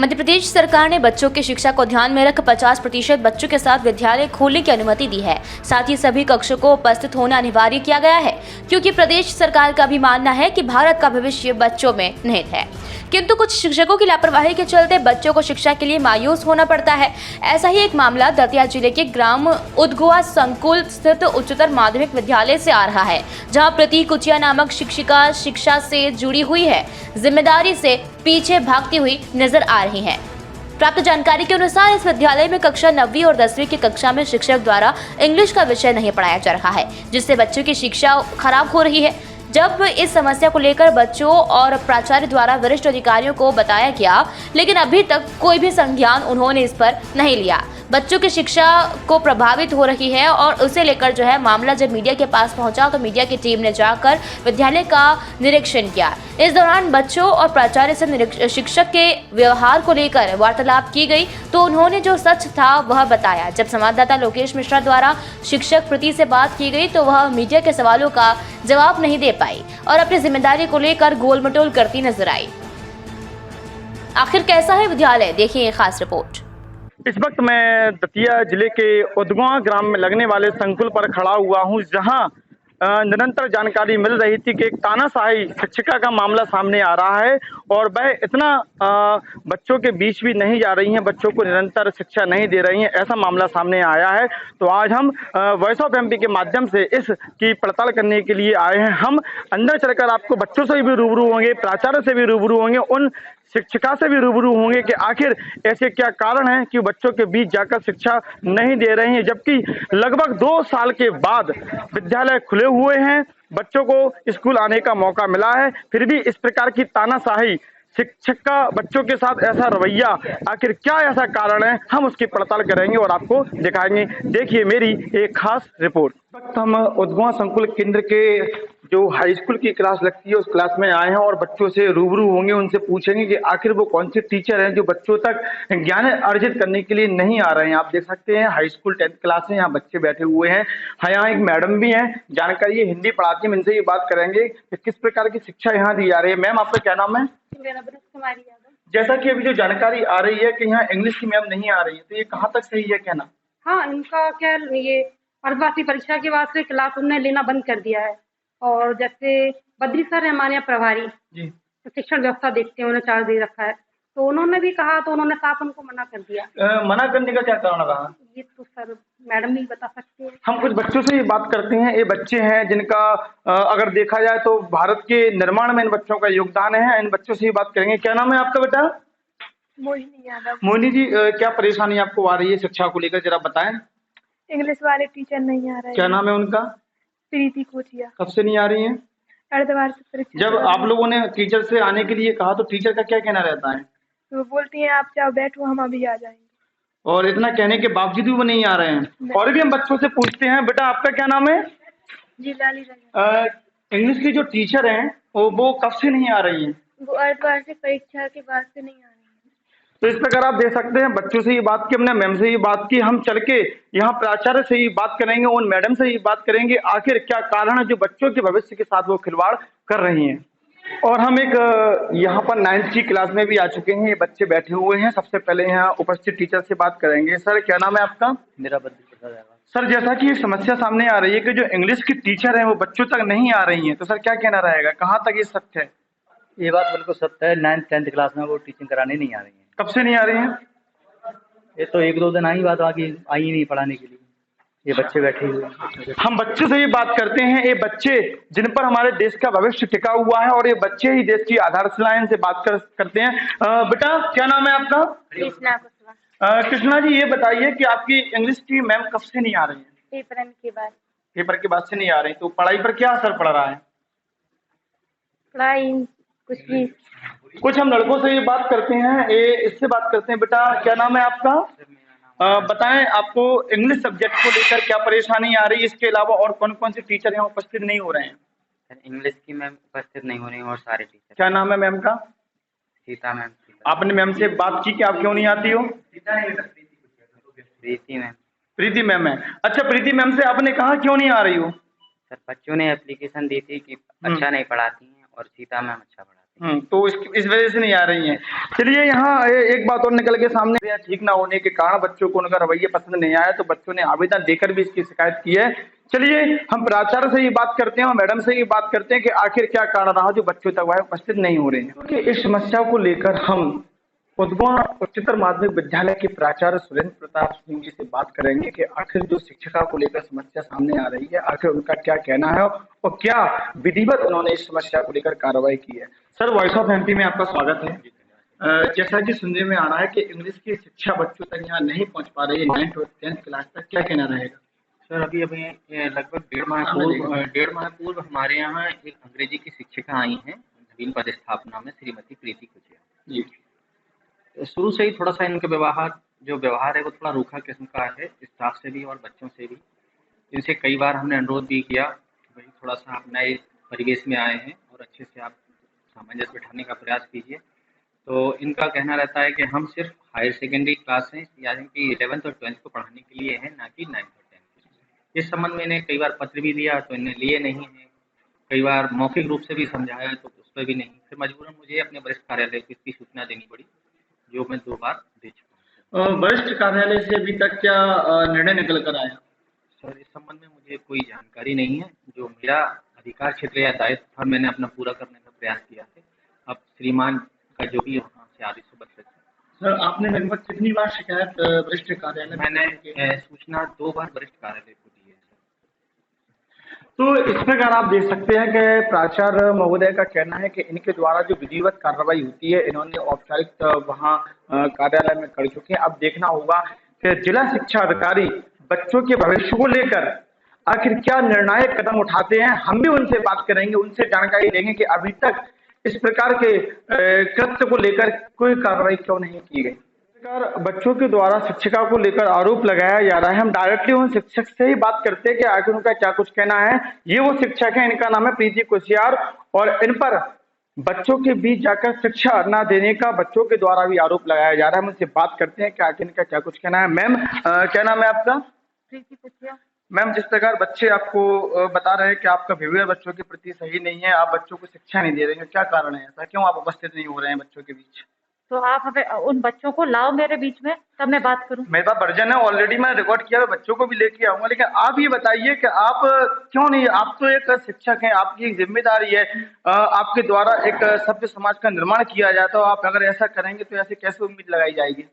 मध्य प्रदेश सरकार ने बच्चों की शिक्षा को ध्यान में रख 50% बच्चों के साथ विद्यालय खोलने की अनुमति दी है। साथ ही सभी कक्षों को उपस्थित होना अनिवार्य किया गया है, क्योंकि प्रदेश सरकार का भी मानना है कि भारत का भविष्य बच्चों में निहित है। किंतु कुछ शिक्षकों की लापरवाही के चलते बच्चों को शिक्षा के लिए मायूस होना पड़ता है। ऐसा ही एक मामला दतिया जिले के ग्राम उदगुआ संकुल स्थित उच्चतर माध्यमिक विद्यालय से आ रहा है, जहां प्रीति कुचिया नामक शिक्षिका शिक्षा से जुड़ी हुई है, जिम्मेदारी से पीछे भागती हुई नजर आ रही हैं। प्राप्त जानकारी के अनुसार इस विद्यालय में कक्षा 9वीं और 10वीं की कक्षा में शिक्षक द्वारा इंग्लिश का विषय नहीं पढ़ाया जा रहा है, जिससे बच्चों की शिक्षा खराब हो रही है। जब इस समस्या को लेकर बच्चों और प्राचार्य द्वारा वरिष्ठ अधिकारियों को बताया गया, लेकिन अभी तक कोई भी संज्ञान उन्होंने इस पर नहीं लिया। बच्चों की शिक्षा को प्रभावित हो रही है और उसे लेकर मामला जब मीडिया के पास पहुंचा तो मीडिया की टीम ने जाकर विद्यालय का निरीक्षण किया। इस दौरान बच्चों और प्राचार्य से शिक्षक के व्यवहार को लेकर वार्तालाप की गई, तो उन्होंने जो सच था वह बताया। जब संवाददाता लोकेश मिश्रा द्वारा शिक्षक प्रीति से बात की गई तो वह मीडिया के सवालों का जवाब नहीं दे पाई और अपनी जिम्मेदारी को लेकर गोलमटोल करती नजर आई। आखिर कैसा है विद्यालय, देखिए ये खास रिपोर्ट। इस वक्त मैं दतिया जिले के उदगुआ ग्राम में लगने वाले संकुल पर खड़ा हुआ हूं, जहां निरंतर जानकारी मिल रही थी कि एक तानाशाही शिक्षिका का मामला सामने आ रहा है और वह इतना बच्चों के बीच भी नहीं जा रही हैं, बच्चों को निरंतर शिक्षा नहीं दे रही हैं, ऐसा मामला सामने आया है। तो आज हम वॉइस ऑफ एमपी के माध्यम से इसकी पड़ताल करने के लिए आए हैं। हम अंदर चलकर आपको बच्चों से भी रूबरू होंगे, प्राचार्य से भी रूबरू होंगे, उन शिक्षिका से भी रूबरू होंगे कि आखिर ऐसे क्या कारण है कि बच्चों के बीच जाकर शिक्षा नहीं दे रहे हैं, जबकि लगभग 2 साल के बाद विद्यालय खुले हुए हैं, बच्चों को स्कूल आने का मौका मिला है, फिर भी इस प्रकार की तानाशाही शिक्षक का बच्चों के साथ ऐसा रवैया, आखिर क्या ऐसा कारण है, हम उसकी पड़ताल करेंगे और आपको दिखाएंगे। देखिए मेरी एक खास रिपोर्ट। वक्त हम उदगुआ संकुल केंद्र के जो हाई स्कूल की क्लास लगती है उस क्लास में आए हैं और बच्चों से रूबरू होंगे, उनसे पूछेंगे कि आखिर वो कौन से टीचर हैं जो बच्चों तक ज्ञान अर्जित करने के लिए नहीं आ रहे हैं। आप देख सकते हैं हाई स्कूल 10th क्लास है, यहाँ बच्चे बैठे हुए हैं। हाँ, यहाँ एक मैडम भी हैं, जानकारी ये हिंदी पढ़ाती है, इनसे ये बात करेंगे कि किस प्रकार की शिक्षा यहाँ दी जा रही है। मैम, आपका क्या नाम है? मेरा कुमारी यादव। जैसा कि अभी जो जानकारी आ रही है कि यहाँ इंग्लिश की मैम नहीं आ रही है, तो ये कहाँ तक सही है कहना? हाँ, इनका क्या ये अर्धवार्षिक परीक्षा के बाद से क्लास उन्होंने लेना बंद कर दिया है। और जैसे बद्री सर है हमारे यहाँ प्रभारी जी, तो शिक्षण व्यवस्था देखते हैं, उन्हें चार्ज दे रखा है, तो उन्होंने भी कहा तो उन्होंने साफ उनको मना कर दिया। मना करने का क्या कारण रहा? ये तो सर मैडम भी बता सकते हैं। हम कुछ बच्चों से ये बात करते हैं। ये बच्चे हैं जिनका अगर देखा जाए तो भारत के निर्माण में इन बच्चों का योगदान है। इन बच्चों से ही बात करेंगे। क्या नाम है आपका बेटा? मोहिनी यादव। मोहिनी जी, क्या परेशानी आपको आ रही है शिक्षा को लेकर, जरा बताएं। इंग्लिश वाले टीचर नहीं आ रहे। क्या नाम है उनका? प्रीति कुचिया। कब से नहीं आ रही है? अर्धवार्षिक परीक्षा। जब आप लोगों ने टीचर से आने के लिए कहा तो टीचर का क्या कहना रहता है? तो वो बोलती हैं आप जाओ बैठो, हम अभी आ जाएंगे। और इतना कहने के बावजूद भी वो नहीं आ रहे हैं। और भी हम बच्चों से पूछते हैं। बेटा, आपका क्या नाम है? जी, लाली रंजन। इंग्लिश की जो टीचर हैं वो कब से नहीं आ रही है? वो अर्धवार्षिक परीक्षा के बाद से नहीं आ रही है। तो इस प्रकार आप देख सकते हैं, बच्चों से ये बात की, हमने मैम से ये बात की, हम चल के यहाँ प्राचार्य से ये बात करेंगे, उन मैडम से ये बात करेंगे, आखिर क्या कारण है जो बच्चों के भविष्य के साथ वो खिलवाड़ कर रही हैं। और हम एक यहाँ पर 9th की क्लास में भी आ चुके हैं, ये बच्चे बैठे हुए हैं। सबसे पहले यहाँ उपस्थित टीचर से बात करेंगे। सर, क्या नाम है आपका? मेरा बद्री प्रसाद। सर, जैसा कि ये समस्या सामने आ रही है कि जो इंग्लिश की टीचर है वो बच्चों तक नहीं आ रही है, तो सर क्या कहना रहेगा, कहाँ तक ये सत्य है? ये बात बिल्कुल सत्य है। 9th 10th क्लास में वो टीचिंग कराने नहीं आ रही है। कब से नहीं आ रही है? ये तो 1-2 दिन आई बात, बाकी आई नहीं पढ़ाने के लिए। ये बच्चे बैठे हुए हैं। हम बच्चों से ये बात करते हैं। ये बच्चे जिन पर हमारे देश का भविष्य टिका हुआ है और ये बच्चे ही देश की आधारशिला, इनसे बात करते हैं। बेटा, क्या नाम है आपका? कृष्णा कुशवाहा। कृष्णा जी, ये बताइए कि आपकी इंग्लिश की मैम कब से नहीं आ रही है? पेपर के बाद। पेपर के बाद से नहीं आ रही, तो पढ़ाई पर क्या असर पड़ रहा है? पढ़ाई कुछ भी। कुछ हम लड़कों से ये बात करते हैं, ये इससे बात करते हैं। बेटा, क्या नाम है आपका? बताएं, आपको इंग्लिश सब्जेक्ट को लेकर क्या परेशानी आ रही है? इसके अलावा और कौन कौन से टीचर यहाँ उपस्थित नहीं हो रहे हैं? इंग्लिश की मैम उपस्थित नहीं हो रही और सारे टीचर। क्या नाम है मैम का? सीता मैम। आपने मैम से बात की कि आप क्यों नहीं आती हो? प्रीति मैम। प्रीति मैम है। अच्छा, प्रीति मैम से आपने कहा क्यों नहीं आ रही हो? सर, बच्चों ने एप्लीकेशन दी थी कि अच्छा नहीं पढ़ाती हैं और सीता मैम अच्छा पढ़ाती तो इस वजह से नहीं आ रही हैं। चलिए यहाँ एक बात और निकल के सामने, ठीक ना होने के कारण बच्चों को उनका रवैया पसंद नहीं आया तो बच्चों ने आवेदन देकर भी इसकी शिकायत की है। चलिए हम प्राचार्य से ये बात करते हैं और मैडम से ये बात करते हैं कि आखिर क्या कारण रहा जो बच्चों तक वह उपस्थित नहीं हो रहे हैं। क्योंकि इस समस्या को लेकर हम उद्गवा उच्चतर माध्यमिक विद्यालय के प्राचार्य सुरेंद्र प्रताप सिंह जी से बात करेंगे कि आखिर जो शिक्षिका को लेकर समस्या सामने आ रही है, आखिर उनका क्या कहना है और क्या विधिवत उन्होंने इस समस्या को लेकर कार्रवाई की है। सर, वॉइस ऑफ एमपी में आपका स्वागत है। जैसा कि सुनने में आ रहा है कि इंग्लिश की शिक्षा बच्चों तक यहाँ नहीं पहुँच पा रही है 9th और 10th क्लास तक, क्या कहना रहेगा? सर, अभी लगभग डेढ़ माह पूर्व हमारे यहाँ एक अंग्रेजी की शिक्षिका आई हैं नवीन पदस्थापना में, श्रीमती प्रीति कुचिया जी। शुरू से ही थोड़ा सा इनका व्यवहार है वो थोड़ा रूखा किस्म का है, स्टाफ से भी और बच्चों से भी। इनसे कई बार हमने अनुरोध भी किया भाई थोड़ा सा आप नए परिवेश में आए हैं और अच्छे से आप सामंजस्य बिठाने का प्रयास कीजिए। तो इनका कहना रहता है कि हम सिर्फ हायर सेकेंडरी क्लास हैं, यानी कि 11th और 12th को पढ़ाने के लिए हैं, ना कि 9th और 10th। इस संबंध में इन्हें कई बार पत्र भी दिया तो इन्हें लिए नहीं है, कई बार मौखिक रूप से भी समझाया तो उस पर भी नहीं। फिर मजबूरन मुझे अपने वरिष्ठ कार्यालय को इसकी सूचना देनी पड़ी, जो मैं 2 बार दे चुका हूँ। वरिष्ठ कार्यालय से अभी तक क्या निर्णय निकल कर आया? सर, इस संबंध में मुझे कोई जानकारी नहीं है। जो मेरा अधिकार क्षेत्र या दायित्व था मैंने अपना पूरा करने का प्रयास किया है। अब श्रीमान का जो भी वहाँ से आदेश बदल सकते। सर, आपने लगभग कितनी बार शिकायत वरिष्ठ कार्यालय? मैंने सूचना 2 बार वरिष्ठ कार्यालय को दी है। तो इस प्रकार आप देख सकते हैं कि प्राचार्य महोदय का कहना है कि इनके द्वारा जो विधिवत कार्रवाई होती है इन्होंने औपचारिक वहाँ कार्यालय में कर चुके हैं। अब देखना होगा कि जिला शिक्षा अधिकारी बच्चों के भविष्य को लेकर आखिर क्या निर्णायक कदम उठाते हैं। हम भी उनसे बात करेंगे, उनसे जानकारी लेंगे कि अभी तक इस प्रकार के कृत्य को लेकर कोई कार्रवाई क्यों नहीं की गई। बच्चों के द्वारा शिक्षिका को लेकर आरोप लगाया जा रहा है। हम डायरेक्टली उन शिक्षक से ही बात करते हैं कि आखिर उनका क्या कुछ कहना है। ये वो शिक्षक है, इनका नाम है प्रीति कुचिया और इन पर बच्चों के बीच जाकर शिक्षा न देने का बच्चों के द्वारा भी आरोप लगाया जा रहा है। हम उनसे बात करते हैं कि आखिर इनका क्या कुछ कहना है। मैम, क्या नाम है आपका? प्रीति कुचिया। मैम, जिस प्रकार बच्चे आपको बता रहे हैं कि आपका बिहेवियर बच्चों के प्रति सही नहीं है, आप बच्चों को शिक्षा नहीं दे रहे हैं, क्या कारण है ऐसा? क्यों आप उपस्थित नहीं हो रहे हैं बच्चों के बीच? तो आप हमें उन बच्चों को लाओ मेरे बीच में, तब मैं बात करूं। मेरे पास वर्जन है ऑलरेडी, मैं रिकॉर्ड किया है, बच्चों को भी लेके आऊंगा। लेकिन आप ये बताइए कि आप क्यों नहीं, आप तो एक शिक्षक हैं, आपकी एक जिम्मेदारी है, आपके द्वारा एक सभ्य समाज का निर्माण किया जाता है। आप अगर ऐसा करेंगे तो ऐसे कैसे उम्मीद लगाई जाएगी?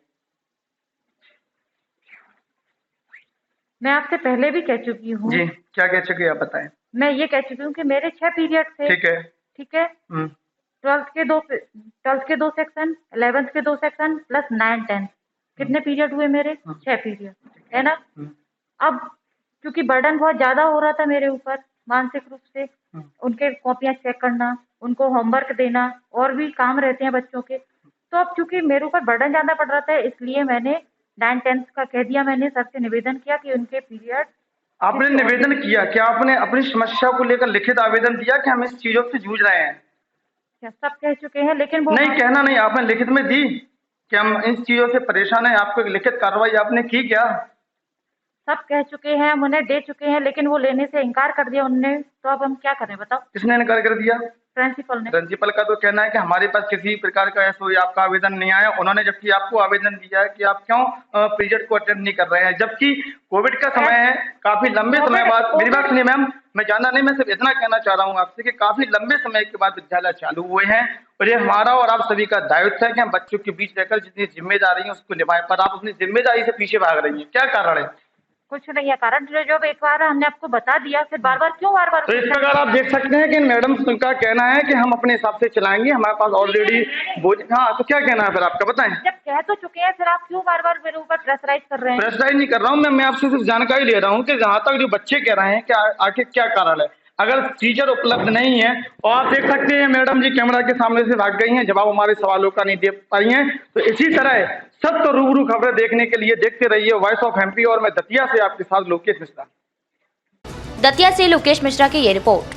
मैं आपसे पहले भी कह चुकी हूँ। जी, क्या कह चुके हैं आप बताएं। मैं ये कह चुकी हूँ कि मेरे 6 पीरियड थे। ठीक है। 12th के 2 सेक्शन, 11th के 2 सेक्शन प्लस 9, 10 कितने पीरियड हुए मेरे? 6 पीरियड, है ना। अब क्योंकि बर्डन बहुत ज्यादा हो रहा था मेरे ऊपर मानसिक रूप से, उनके कॉपियां चेक करना, उनको होमवर्क देना, और भी काम रहते हैं बच्चों के। तो अब चूंकि मेरे ऊपर बर्डन ज्यादा पड़ रहा था, इसलिए मैंने 9, 10 का कह दिया। मैंने सर से निवेदन किया कि उनके पीरियड। आपने निवेदन किया? क्या आपने अपनी समस्या को लेकर लिखित आवेदन दिया कि हम इस चीजों से जूझ रहे हैं? सब कह चुके हैं, लेकिन वो नहीं, कहना नहीं, आपने लिखित में दी कि हम इन चीजों से परेशान हैं, आपको एक लिखित कार्रवाई आपने की क्या? सब कह चुके हैं, हम उन्हें दे चुके हैं, लेकिन वो लेने से इनकार कर दिया उन्होंने। तो अब हम क्या करें बताओ? किसने इनकार कर दिया? प्रिंसिपल ने। प्रिंसिपल का तो कहना है कि हमारे पास किसी प्रकार का ऐसा आपका आवेदन नहीं आया। उन्होंने जबकि आपको आवेदन दिया है कि आप क्यों पीरियड को अटेंड नहीं कर रहे हैं, जबकि कोविड का समय है, काफी लंबे समय बाद। मेरी बात सुनिए मैम, मैं जानना नहीं, मैं सिर्फ इतना कहना चाह रहा हूँ आपसे कि काफी लंबे समय के बाद विद्यालय चालू हुए हैं और ये हमारा और आप सभी का दायित्व है कि हम बच्चों के बीच रहकर जितनी जिम्मेदारी है उसको निभाएं, पर आप अपनी जिम्मेदारी से पीछे भाग रही हैं। क्या कारण है? कुछ नहीं है कारण, जो एक बार हमने आपको बता दिया, फिर बार बार क्यों बार? तो इस प्रकार आप देख सकते हैं कि मैडम का कहना है कि हम अपने हिसाब से चलाएंगे, हमारे पास ऑलरेडी। हाँ, तो क्या कहना है फिर आपका, बताएं। जब कह तो चुके हैं, फिर आप क्यों बार बार मेरे ऊपर प्रेशराइज कर रहे हैं? प्रेशराइज नहीं कर रहा हूँ मैं आपसे सिर्फ जानकारी ले रहा हूँ कि जहाँ तक जो बच्चे कह रहे हैं कि आखिर क्या कारण है। अगर टीचर उपलब्ध नहीं है, और आप देख सकते हैं मैडम जी कैमरा के सामने से भाग गई हैं, जवाब हमारे सवालों का नहीं दे पाई हैं। तो इसी तरह सत्य रूबरू खबरें देखने के लिए देखते रहिए वॉइस ऑफ एमपी, और मैं दतिया से आपके साथ लोकेश मिश्रा। दतिया से लोकेश मिश्रा की ये रिपोर्ट।